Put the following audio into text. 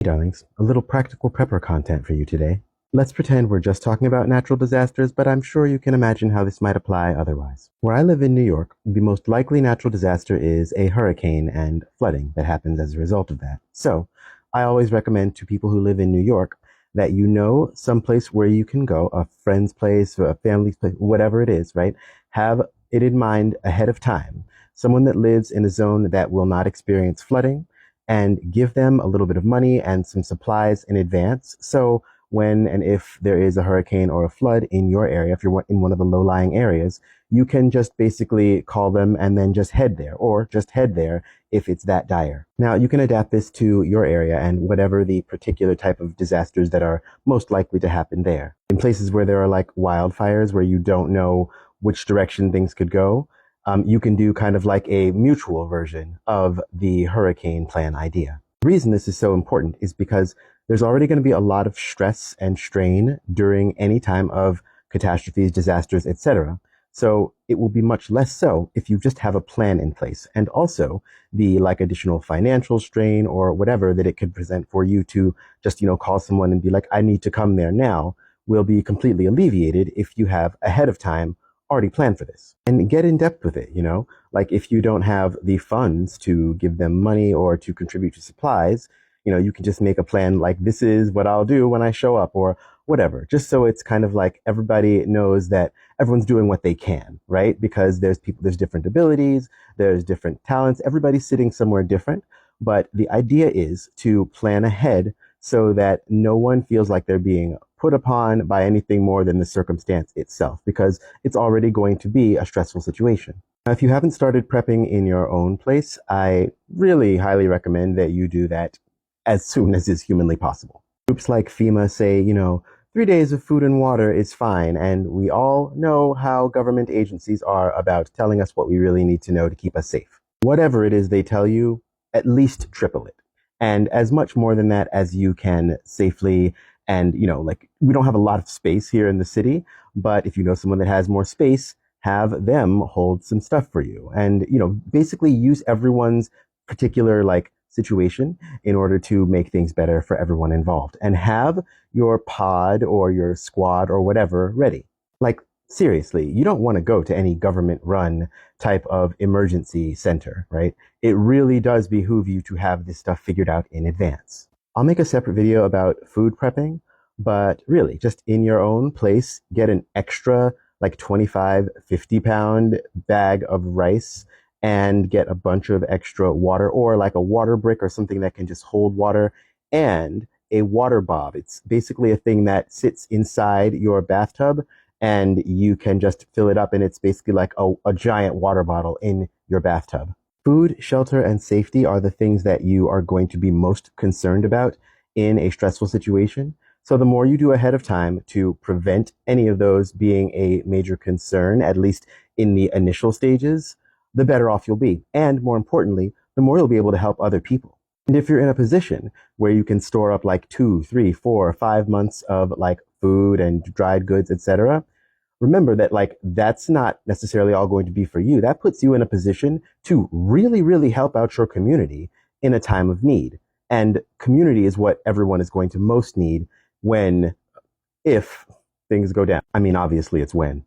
Hey darlings, a little practical prepper content for you today. Let's pretend we're just talking about natural disasters, but I'm sure you can imagine how this might apply otherwise. Where I live in New York, the most likely natural disaster is a hurricane and flooding that happens as a result of that. So, I always recommend to people who live in New York that you know someplace where you can go, a friend's place, or a family's place, whatever it is, right? Have it in mind ahead of time. Someone that lives in a zone that will not experience flooding, and give them a little bit of money and some supplies in advance. So when and if there is a hurricane or a flood in your area, if you're in one of the low-lying areas, you can just basically call them and then just head there, or just head there if it's that dire. Now, you can adapt this to your area and whatever the particular type of disasters that are most likely to happen there. In places where there are like wildfires, where you don't know which direction things could go, you can do kind of like a mutual version of the hurricane plan idea. The reason this is so important is because there's already going to be a lot of stress and strain during any time of catastrophes, disasters, etc. So it will be much less so if you just have a plan in place. And also the like additional financial strain or whatever that it could present for you to just, call someone and be like, I need to come there now, will be completely alleviated if you have ahead of time already planned for this and get in depth with it. Like if you don't have the funds to give them money or to contribute to supplies, you can just make a plan like this is what I'll do when I show up or whatever, just so it's kind of like everybody knows that everyone's doing what they can, right? Because there's different abilities, there's different talents, everybody's sitting somewhere different. But the idea is to plan ahead so that no one feels like they're being put upon by anything more than the circumstance itself, because it's already going to be a stressful situation. Now, if you haven't started prepping in your own place, I really highly recommend that you do that as soon as is humanly possible. Groups like FEMA say, 3 days of food and water is fine, and we all know how government agencies are about telling us what we really need to know to keep us safe. Whatever it is they tell you, at least triple it. And as much more than that as you can safely. And, like we don't have a lot of space here in the city, but if you know someone that has more space, have them hold some stuff for you. And, basically use everyone's particular like situation in order to make things better for everyone involved. And have your pod or your squad or whatever ready. Like, seriously, you don't want to go to any government run type of emergency center, right? It really does behoove you to have this stuff figured out in advance. I'll make a separate video about food prepping, but really just in your own place, get an extra like 25, 50-pound bag of rice and get a bunch of extra water or like a water brick or something that can just hold water and a water bob. It's basically a thing that sits inside your bathtub and you can just fill it up, and it's basically like a giant water bottle in your bathtub. Food, shelter, and safety are the things that you are going to be most concerned about in a stressful situation. So the more you do ahead of time to prevent any of those being a major concern, at least in the initial stages, the better off you'll be. And more importantly, the more you'll be able to help other people. And if you're in a position where you can store up like 2, 3, 4, 5 months of like food and dried goods, etc., remember that like that's not necessarily all going to be for you. That puts you in a position to really, really help out your community in a time of need. And community is what everyone is going to most need if things go down. I mean, obviously it's when.